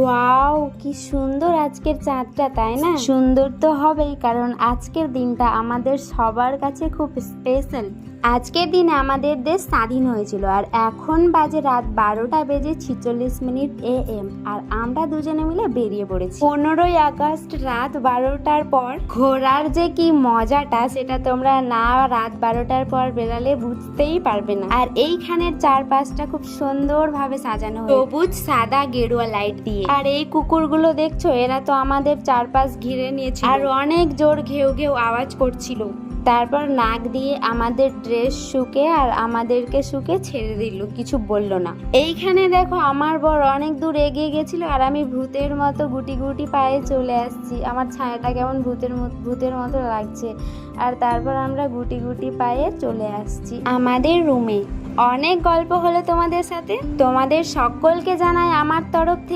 Wow, কি সুন্দর আজকের চাঁদটা, তাই না? সুন্দর তো হবেই, কারণ আজকের দিনটা আমাদের সবার কাছে খুব স্পেশাল। আজকের দিনে আমাদের দেশ স্বাধীন হয়েছিল, আর এখন বাজে রাত 12:46 AM, আর আমরা দুজনে মিলে বেরিয়ে পড়েছি 15ই আগস্ট রাত 12টার পর। ঘোরার যে কি মজাটা সেটা তোমরা না রাত 12টার পর বেরালে বুঝতেই পারবে না। আর এইখানের চারপাশটা খুব সুন্দরভাবে সাজানো হয় সবুজ সাদা গেরুয়া লাইট দিয়ে। আর এই কুকুরগুলো দেখছো, এরা তো আমাদের চারপাশ ঘিরে নিয়েছিল আর অনেক জোর ঘেউ ঘেউ আওয়াজ করছিল। তারপর নাক দিয়ে আমাদের ড্রেস শুকে আর আমাদেরকে শুকে ছেড়ে দিল, কিছু বললো না। এইখানে দেখো আমার বর অনেক দূর এগিয়ে গেছিল আর আমি ভূতের মতো গুটি গুটি পায়ে চলে আসছি। আমার ছায়াটা কেমন ভূতের মতো লাগছে। আর তারপর আমরা গুটি গুটি পায়ে চলে আসছি আমাদের রুমে। অনেক গল্প হলো তোমাদের সাথে। তোমাদের সকলকে জানাই আমার তরফ থেকে